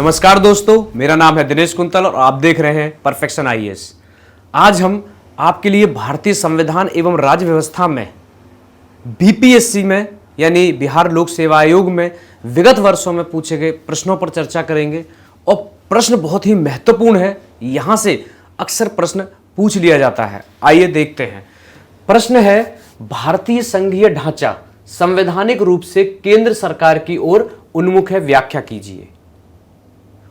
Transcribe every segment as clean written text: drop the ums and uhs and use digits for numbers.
नमस्कार दोस्तों, मेरा नाम है दिनेश कुंतल और आप देख रहे हैं परफेक्शन आईएएस। आज हम आपके लिए भारतीय संविधान एवं राज्य व्यवस्था में बीपीएससी में यानी बिहार लोक सेवा आयोग में विगत वर्षों में पूछे गए प्रश्नों पर चर्चा करेंगे। और प्रश्न बहुत ही महत्वपूर्ण है, यहां से अक्सर प्रश्न पूछ लिया जाता है। आइए देखते हैं। प्रश्न है, भारतीय संघीय ढांचा संवैधानिक रूप से केंद्र सरकार की ओर उन्मुख है, व्याख्या कीजिए।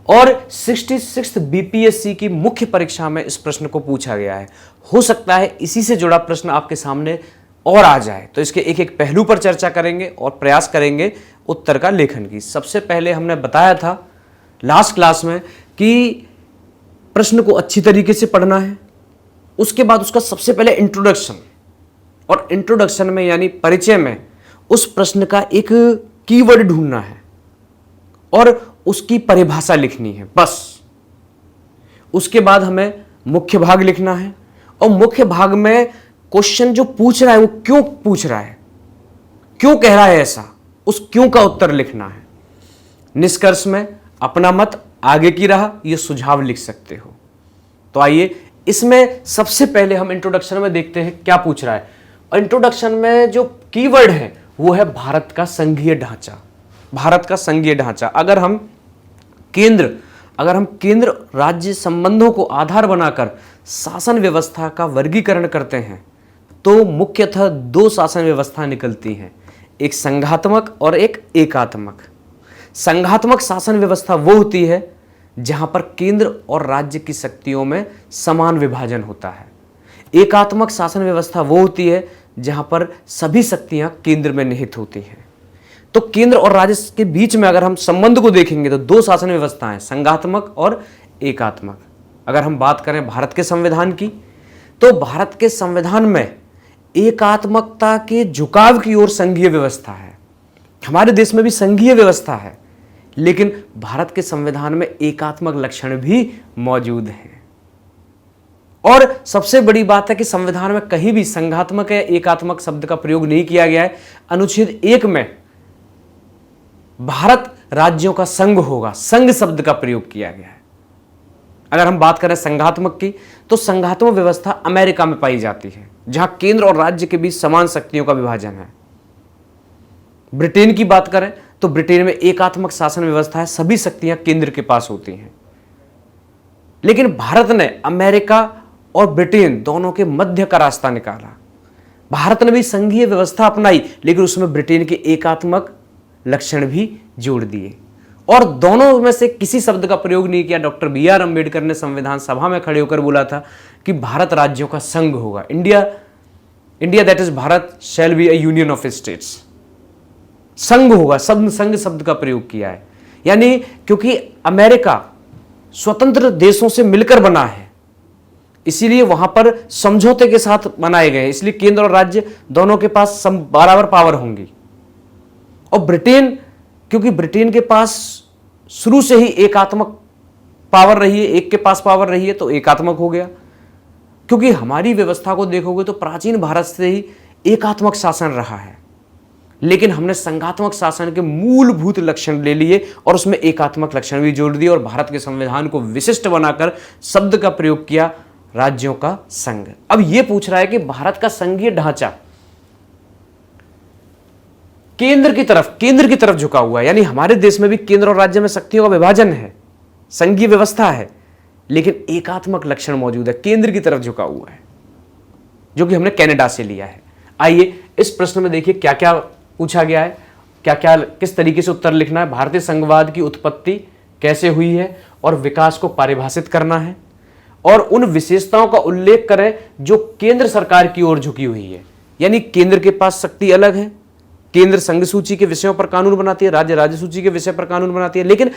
और 66 बीपीएससी की मुख्य परीक्षा में इस प्रश्न को पूछा गया है। हो सकता है इसी से जुड़ा प्रश्न आपके सामने और आ जाए, तो इसके एक एक पहलू पर चर्चा करेंगे और प्रयास करेंगे उत्तर का लेखन की। सबसे पहले हमने बताया था लास्ट क्लास में कि प्रश्न को अच्छी तरीके से पढ़ना है, उसके बाद उसका सबसे पहले इंट्रोडक्शन, और इंट्रोडक्शन में यानी परिचय में उस प्रश्न का एक कीवर्ड ढूंढना है और उसकी परिभाषा लिखनी है, बस। उसके बाद हमें मुख्य भाग लिखना है और मुख्य भाग में क्वेश्चन जो पूछ रहा है वो क्यों पूछ रहा है, क्यों कह रहा है ऐसा, उस क्यों का उत्तर लिखना है। निष्कर्ष में अपना मत, आगे की राह, ये सुझाव लिख सकते हो। तो आइए इसमें सबसे पहले हम इंट्रोडक्शन में देखते हैं क्या पूछ रहा है। और इंट्रोडक्शन में जो कीवर्ड है वो है भारत का संघीय ढांचा। भारत का संघीय ढांचा अगर हम केंद्र राज्य संबंधों को आधार बनाकर शासन व्यवस्था का वर्गीकरण करते हैं तो मुख्यतः दो शासन व्यवस्था निकलती हैं, एक संघात्मक और एक एकात्मक। संघात्मक शासन व्यवस्था वो होती है जहां पर केंद्र और राज्य की शक्तियों में समान विभाजन होता है। एकात्मक शासन व्यवस्था वो होती है जहां पर सभी शक्तियां केंद्र में निहित होती हैं। तो केंद्र और राज्य के बीच में अगर हम संबंध को देखेंगे तो दो शासन व्यवस्थाएं, संघात्मक और एकात्मक। अगर हम बात करें भारत के संविधान की, तो भारत के संविधान में एकात्मकता के झुकाव की ओर संघीय व्यवस्था है। हमारे देश में भी संघीय व्यवस्था है, लेकिन भारत के संविधान में एकात्मक लक्षण भी मौजूद हैं। और सबसे बड़ी बात है कि संविधान में कहीं भी संघात्मक या एकात्मक शब्द का प्रयोग नहीं किया गया है। अनुच्छेद 1 में भारत राज्यों का संघ होगा, संघ शब्द का प्रयोग किया गया है। अगर हम बात करें संघात्मक की, तो संघात्मक व्यवस्था अमेरिका में पाई जाती है जहां केंद्र और राज्य के बीच समान शक्तियों का विभाजन है। ब्रिटेन की बात करें तो ब्रिटेन में एकात्मक शासन व्यवस्था है, सभी शक्तियां केंद्र के पास होती हैं। लेकिन भारत ने अमेरिका और ब्रिटेन दोनों के मध्य का रास्ता निकाला। भारत ने भी संघीय व्यवस्था अपनाई, लेकिन उसमें ब्रिटेन के एकात्मक लक्षण भी जोड़ दिए और दोनों में से किसी शब्द का प्रयोग नहीं किया। डॉक्टर BR अम्बेडकर ने संविधान सभा में खड़े होकर बोला था कि भारत राज्यों का संघ होगा, India that is Bharat shall be a union of states. संघ होगा, संघ शब्द का प्रयोग किया है। यानी क्योंकि अमेरिका स्वतंत्र देशों से मिलकर बना है, इसीलिए वहां पर समझौते के साथ बनाए गए, इसलिए केंद्र और राज्य दोनों के पास बराबर पावर होंगी। और ब्रिटेन, क्योंकि ब्रिटेन के पास शुरू से ही एकात्मक पावर रही है, एक के पास पावर रही है, तो एकात्मक हो गया। क्योंकि हमारी व्यवस्था को देखोगे तो प्राचीन भारत से ही एकात्मक शासन रहा है, लेकिन हमने संघात्मक शासन के मूलभूत लक्षण ले लिए और उसमें एकात्मक लक्षण भी जोड़ दिए और भारत के संविधान को विशिष्ट बनाकर शब्द का प्रयोग किया, राज्यों का संघ। अब यह पूछ रहा है कि भारत का संघीय ढांचा केंद्र की तरफ झुका हुआ है, यानी हमारे देश में भी केंद्र और राज्य में शक्तियों का विभाजन है, संघीय व्यवस्था है, लेकिन एकात्मक लक्षण मौजूद है, केंद्र की तरफ झुका हुआ है, जो कि हमने कनाडा से लिया है। आइए इस प्रश्न में देखिए क्या क्या पूछा गया है, किस तरीके से उत्तर लिखना है। भारतीय संघवाद की उत्पत्ति कैसे हुई है और विकास को परिभाषित करना है, और उन विशेषताओं का उल्लेख करें जो केंद्र सरकार की ओर झुकी हुई है। यानी केंद्र के पास शक्ति अलग है, केंद्र संघ सूची के विषयों पर कानून बनाती है, राज्य सूची के विषय पर कानून बनाती है, लेकिन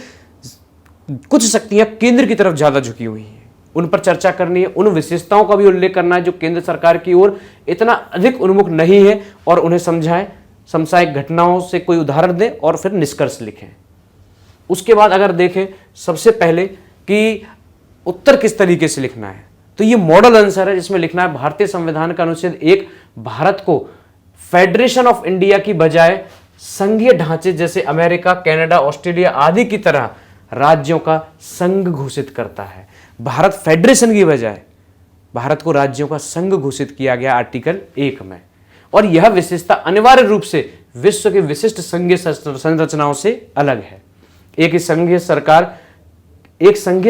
कुछ शक्तियां केंद्र की तरफ ज्यादा झुकी हुई हैं, उन पर चर्चा करनी है। उन विशेषताओं का भी उल्लेख करना है जो केंद्र सरकार की ओर इतना अधिक उन्मुख नहीं है, और उन्हें समझाएं, समसामयिक घटनाओं से कोई उदाहरण दें और फिर निष्कर्ष लिखें। उसके बाद अगर देखें सबसे पहले कि उत्तर किस तरीके से लिखना है, तो ये मॉडल आंसर है जिसमें लिखना है भारतीय संविधान का अनुच्छेद 1 भारत को फेडरेशन ऑफ इंडिया की बजाय संघीय ढांचे जैसे अमेरिका, कनाडा, ऑस्ट्रेलिया आदि की तरह राज्यों का संघ घोषित करता है। भारत फेडरेशन की बजाय भारत को राज्यों का संघ घोषित किया गया आर्टिकल 1 में। और यह विशेषता अनिवार्य रूप से विश्व के विशिष्ट संघीय संरचनाओं से अलग है। एक संघीय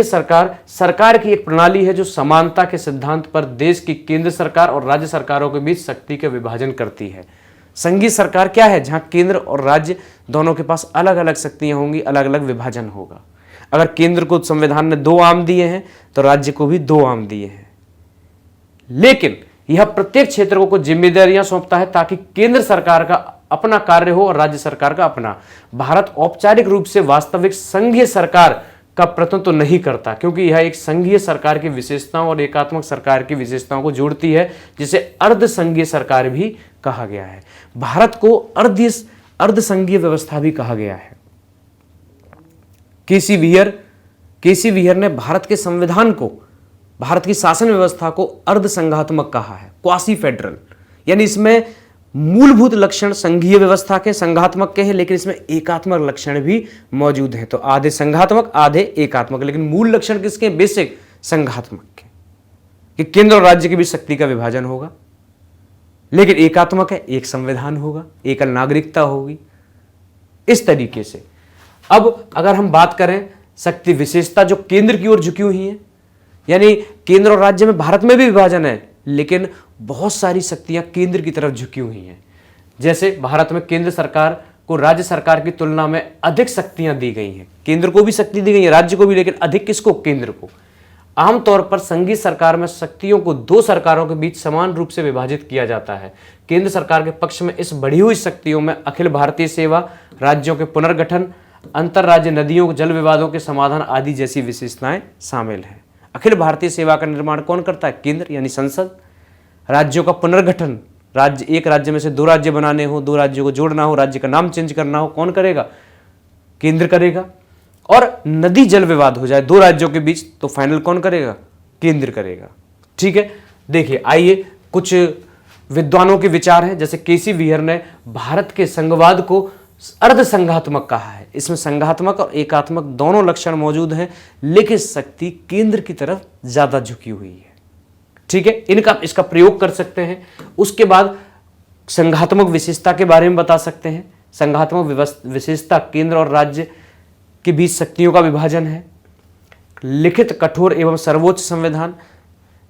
सरकार सरकार की एक प्रणाली है जो समानता के सिद्धांत पर देश की केंद्र सरकार और राज्य सरकारों के बीच शक्ति का विभाजन करती है। संघीय सरकार क्या है? जहां केंद्र और राज्य दोनों के पास अलग अलग शक्तियां होंगी, अलग अलग विभाजन होगा। अगर केंद्र को संविधान ने 2 आम दिए हैं तो राज्य को भी 2 आम दिए हैं, लेकिन यह प्रत्येक क्षेत्र को जिम्मेदारियां सौंपता है ताकि केंद्र सरकार का अपना कार्य हो और राज्य सरकार का अपना। भारत औपचारिक रूप से वास्तविक संघीय सरकार का प्रतिनिधित्व तो नहीं करता, क्योंकि यह एक संघीय सरकार की विशेषताओं और एकात्मक सरकार की विशेषताओं को जोड़ती है, जिसे अर्ध संघीय सरकार भी कहा गया है। भारत को अर्ध संघीय व्यवस्था भी कहा गया है। केसी वियर ने भारत के संविधान को, भारत की शासन व्यवस्था को अर्ध संघात्मक कहा है, क्वासी फेडरल। यानी इसमें मूलभूत लक्षण संघीय व्यवस्था के, संघात्मक के हैं, लेकिन इसमें एकात्मक लक्षण भी मौजूद है। तो आधे संघात्मक आधे एकात्मक, लेकिन मूल लक्षण किसके? बेसिक संघात्मक के, कि केंद्र और राज्य के बीच शक्ति का विभाजन होगा। लेकिन एकात्मक है, एक संविधान होगा, एकल नागरिकता होगी। इस तरीके से अब अगर हम बात करें शक्ति विशेषता जो केंद्र की ओर झुकी हुई है, यानी केंद्र और राज्य में भारत में भी विभाजन है, लेकिन बहुत सारी शक्तियां केंद्र की तरफ झुकी हुई हैं। जैसे भारत में केंद्र सरकार को राज्य सरकार की तुलना में अधिक शक्तियां दी गई हैं। केंद्र को भी शक्ति दी गई है, राज्य को भी, लेकिन अधिक किसको? केंद्र को। आमतौर पर संघीय सरकार में शक्तियों को 2 सरकारों के बीच समान रूप से विभाजित किया जाता है। केंद्र सरकार के पक्ष में इस बढ़ी हुई शक्तियों में अखिल भारतीय सेवा, राज्यों के पुनर्गठन, अंतरराज्य नदियों, जल विवादों के समाधान आदि जैसी विशेषताएं शामिल हैं। अखिल भारतीय सेवा का निर्माण कौन करता है? केंद्र, यानी संसद। राज्यों का पुनर्गठन, एक राज्य में से 2 राज्य बनाने हो, 2 राज्यों को जोड़ना हो, राज्य का नाम चेंज करना हो, कौन करेगा? केंद्र करेगा। और नदी जल विवाद हो जाए 2 राज्यों के बीच तो फाइनल कौन करेगा? केंद्र करेगा। ठीक है, देखिए आइए कुछ विद्वानों के विचार हैं। जैसे केसी वियर ने भारत के संघवाद को अर्ध संघात्मक कहा है। इसमें संघात्मक और एकात्मक दोनों लक्षण मौजूद हैं, लेकिन शक्ति केंद्र की तरफ ज्यादा झुकी हुई है। ठीक है, इसका प्रयोग कर सकते हैं। उसके बाद संघात्मक विशेषता के बारे में बता सकते हैं। संघात्मक विशेषता केंद्र और राज्य के बीच शक्तियों का विभाजन है। लिखित, कठोर एवं सर्वोच्च संविधान।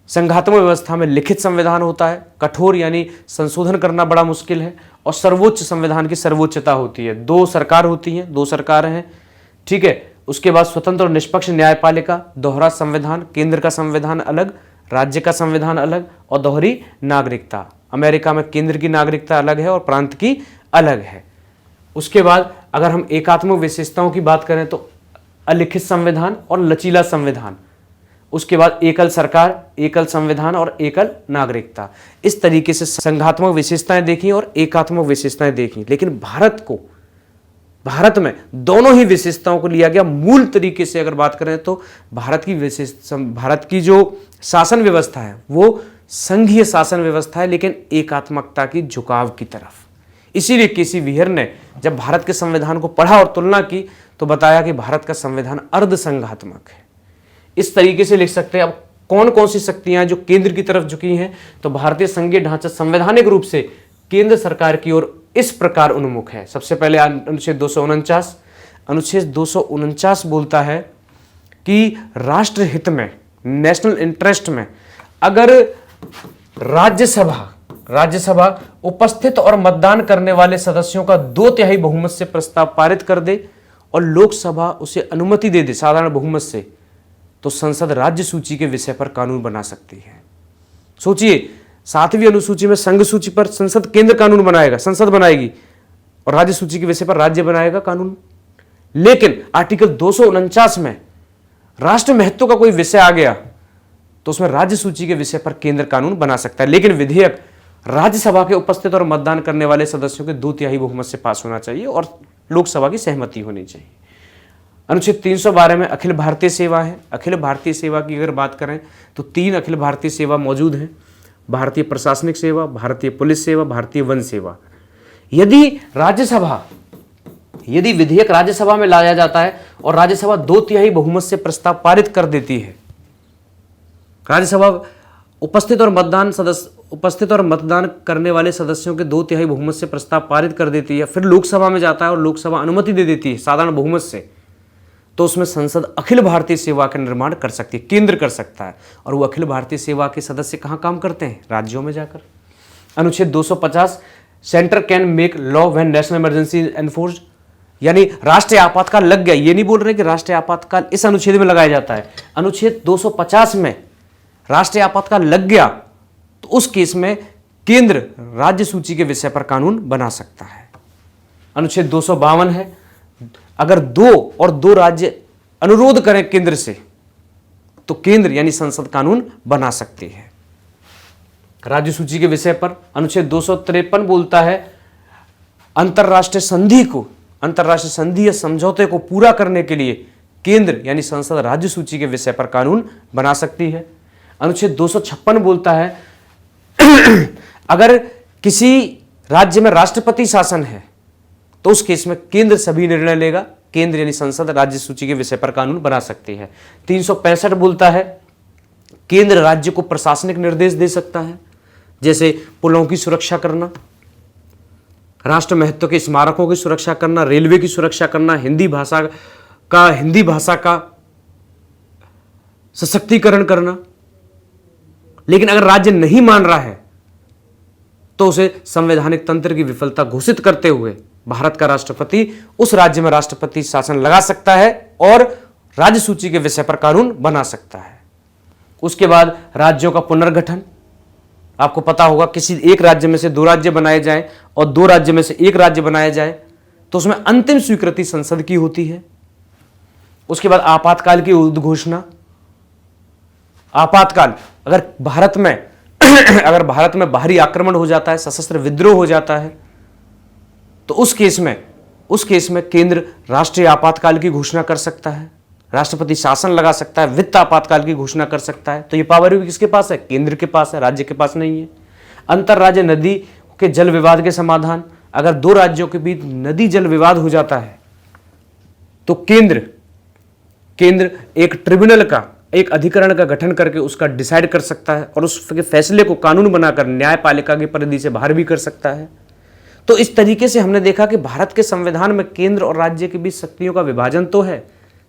संघात्मक व्यवस्था में लिखित संविधान होता है, कठोर यानी संशोधन करना बड़ा मुश्किल है, और सर्वोच्च संविधान की सर्वोच्चता होती है। 2 सरकार होती हैं, 2 सरकार हैं। ठीक है, उसके बाद स्वतंत्र और निष्पक्ष न्यायपालिका, दोहरा संविधान, केंद्र का संविधान अलग, राज्य का संविधान अलग, और दोहरी नागरिकता। अमेरिका में केंद्र की नागरिकता अलग है और प्रांत की अलग है। उसके बाद अगर हम एकात्मक विशेषताओं की बात करें तो अलिखित संविधान और लचीला संविधान। उसके बाद एकल सरकार, एकल संविधान और एकल नागरिकता। इस तरीके से संघात्मक विशेषताएं देखी और एकात्मक विशेषताएं देखी। लेकिन भारत में दोनों ही विशेषताओं को लिया गया। मूल तरीके से अगर बात करें तो भारत की जो शासन व्यवस्था है वो संघीय शासन व्यवस्था है, लेकिन एकात्मकता की झुकाव की तरफ। इसीलिए केसी वियर ने जब भारत के संविधान को पढ़ा और तुलना की तो बताया कि भारत का संविधान अर्ध संघात्मक है। इस तरीके से लिख सकते हैं। अब कौन कौन सी शक्तियां जो केंद्र की तरफ झुकी हैं, तो भारतीय संघीय ढांचा संवैधानिक रूप से केंद्र सरकार की ओर इस प्रकार उन्मुख है। सबसे पहले अनुच्छेद 249 बोलता है कि राष्ट्र हित में, नेशनल इंटरेस्ट में, अगर राज्यसभा उपस्थित और मतदान करने वाले सदस्यों का 2/3 बहुमत से प्रस्ताव पारित कर दे और लोकसभा उसे अनुमति दे दे साधारण बहुमत से, तो संसद राज्य सूची के विषय पर कानून बना सकती है। सोचिए, 7वीं अनुसूची में संघ सूची पर संसद केंद्र कानून बनाएगा, संसद बनाएगी, और राज्य सूची के विषय पर राज्य बनाएगा कानून। लेकिन आर्टिकल 249 में राष्ट्र महत्व का कोई विषय आ गया तो उसमें राज्य सूची के विषय पर केंद्र कानून बना सकता है। लेकिन विधेयक राज्यसभा के उपस्थित और मतदान करने वाले सदस्यों के 2/3 बहुमत से पास होना चाहिए और लोकसभा की सहमति होनी चाहिए। अनुच्छेद 312 में अखिल भारतीय सेवा है। अखिल भारतीय सेवा की अगर बात करें तो 3 अखिल भारतीय सेवा मौजूद हैं। भारतीय प्रशासनिक सेवा, भारतीय पुलिस सेवा, भारतीय वन सेवा। यदि राज्यसभा यदि विधेयक राज्यसभा में लाया जाता है और राज्यसभा 2/3 बहुमत से प्रस्ताव पारित कर देती है, राज्यसभा उपस्थित और मतदान करने वाले सदस्यों के 2/3 बहुमत से प्रस्ताव पारित कर देती है, फिर लोकसभा में जाता है और लोकसभा अनुमति दे देती है साधारण बहुमत से, तो उसमें संसद अखिल भारतीय सेवा का निर्माण कर सकती है, केंद्र कर सकता है। और वो अखिल भारतीय सेवा के सदस्य कहाँ काम करते हैं? राज्यों में जाकर। अनुच्छेद 250 centre can make law when national emergency enforced, यानी राष्ट्रीय आपातकाल लग गया, ये नहीं बोल रहे कि राष्ट्रीय आपातकाल इस अनुच्छेद में लगाया जाता है। अनुच्छेद 250 में राष्ट्रीय आपातकाल लग गया तो उस केस में केंद्र राज्य सूची के विषय पर कानून बना सकता है। अनुच्छेद 252 है, अगर 2 राज्य अनुरोध करें केंद्र से तो केंद्र यानी संसद कानून बना सकती है राज्य सूची के विषय पर। अनुच्छेद 253 बोलता है अंतरराष्ट्रीय संधि या समझौते को पूरा करने के लिए केंद्र यानी संसद राज्य सूची के विषय पर कानून बना सकती है। अनुच्छेद 256 बोलता है अगर किसी राज्य में राष्ट्रपति शासन है तो उस केस में केंद्र सभी निर्णय लेगा, केंद्र यानी संसद राज्य सूची के विषय पर कानून बना सकती है। 365 बोलता है केंद्र राज्य को प्रशासनिक निर्देश दे सकता है, जैसे पुलों की सुरक्षा करना, राष्ट्र महत्व के स्मारकों की सुरक्षा करना, रेलवे की सुरक्षा करना, हिंदी भाषा का सशक्तिकरण करना। लेकिन अगर राज्य नहीं मान रहा है तो उसे संवैधानिक तंत्र की विफलता घोषित करते हुए भारत का राष्ट्रपति उस राज्य में राष्ट्रपति शासन लगा सकता है और राज्य सूची के विषय पर कानून बना सकता है। उसके बाद राज्यों का पुनर्गठन, आपको पता होगा किसी एक राज्य में से 2 राज्य बनाए जाएं और 2 राज्य में से 1 राज्य बनाया जाए तो उसमें अंतिम स्वीकृति संसद की होती है। उसके बाद आपातकाल की उद्घोषणा। आपातकाल अगर भारत में बाहरी आक्रमण हो जाता है, सशस्त्र विद्रोह हो जाता है तो उस केस में केंद्र राष्ट्रीय आपातकाल की घोषणा कर सकता है, राष्ट्रपति शासन लगा सकता है, वित्त आपातकाल की घोषणा कर सकता है। तो ये पावर भी किसके पास है? केंद्र के पास है, राज्य के पास नहीं है। अंतरराज्य नदी के जल विवाद के समाधान, अगर 2 राज्यों के बीच नदी जल विवाद हो जाता है तो केंद्र एक ट्रिब्यूनल का, एक अधिकरण का गठन करके उसका डिसाइड कर सकता है और उसके फैसले को कानून बनाकर न्यायपालिका की परिधि से बाहर भी कर सकता है। तो इस तरीके से हमने देखा कि भारत के संविधान में केंद्र और राज्य के बीच शक्तियों का विभाजन तो है,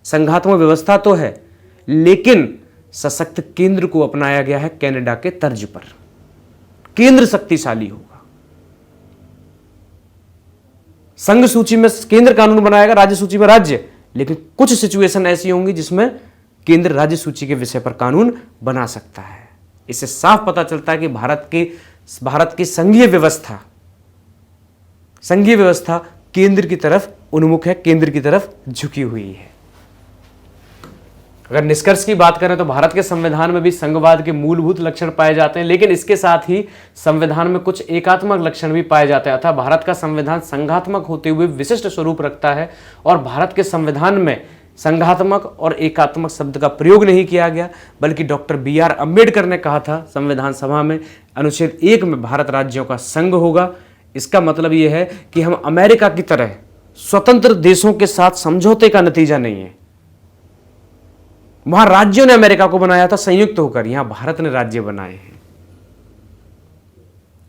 संघात्मक व्यवस्था तो है, लेकिन सशक्त केंद्र को अपनाया गया है कनाडा के तर्ज पर। केंद्र शक्तिशाली होगा, संघ सूची में केंद्र कानून बनाएगा, राज्य सूची में राज्य, लेकिन कुछ सिचुएशन ऐसी होंगी जिसमें केंद्र राज्य सूची के विषय पर कानून बना सकता है। इससे साफ पता चलता है कि भारत की संघीय व्यवस्था केंद्र की तरफ उन्मुख है, केंद्र की तरफ झुकी हुई है। अगर निष्कर्ष की बात करें तो भारत के संविधान में भी संघवाद के मूलभूत लक्षण पाए जाते हैं, लेकिन इसके साथ ही संविधान में कुछ एकात्मक लक्षण भी पाए जाते हैं। अतः भारत का संविधान संघात्मक होते हुए विशिष्ट स्वरूप रखता है और भारत के संविधान में संघात्मक और एकात्मक शब्द का प्रयोग नहीं किया गया, बल्कि डॉक्टर BR अम्बेडकर ने कहा था संविधान सभा में अनुच्छेद 1 में भारत राज्यों का संघ होगा। इसका मतलब यह है कि हम अमेरिका की तरह स्वतंत्र देशों के साथ समझौते का नतीजा नहीं है। वहां राज्यों ने अमेरिका को बनाया था संयुक्त होकर, यहां भारत ने राज्य बनाए हैं।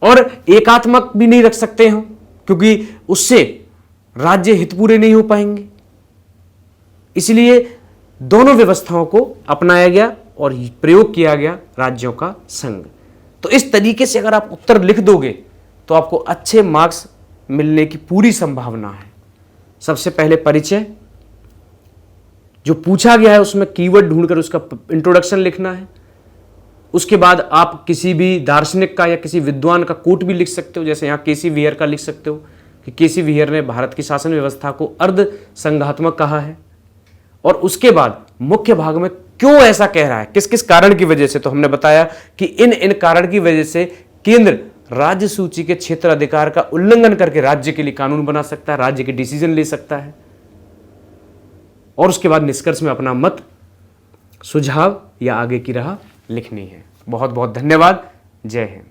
और एकात्मक भी नहीं रख सकते हम, क्योंकि उससे राज्य हित पूरे नहीं हो पाएंगे। इसलिए दोनों व्यवस्थाओं को अपनाया गया और प्रयोग किया गया राज्यों का संघ। तो इस तरीके से अगर आप उत्तर लिख दोगे तो आपको अच्छे मार्क्स मिलने की पूरी संभावना है। सबसे पहले परिचय जो पूछा गया है उसमें कीवर्ड ढूंढकर उसका इंट्रोडक्शन लिखना है। उसके बाद आप किसी भी दार्शनिक का या किसी विद्वान का कोट भी लिख सकते हो, जैसे यहाँ केसी वियर का लिख सकते हो कि केसी वियर ने भारत की शासन व्यवस्था को अर्ध संघात्मक कहा है। और उसके बाद मुख्य भाग में क्यों ऐसा कह रहा है, किस किस कारण की वजह से, तो हमने बताया कि इन कारण की वजह से केंद्र राज्य सूची के क्षेत्र अधिकार का उल्लंघन करके राज्य के लिए कानून बना सकता है, राज्य के डिसीजन ले सकता है। और उसके बाद निष्कर्ष में अपना मत, सुझाव या आगे की राह लिखनी है। बहुत बहुत धन्यवाद। जय हिंद।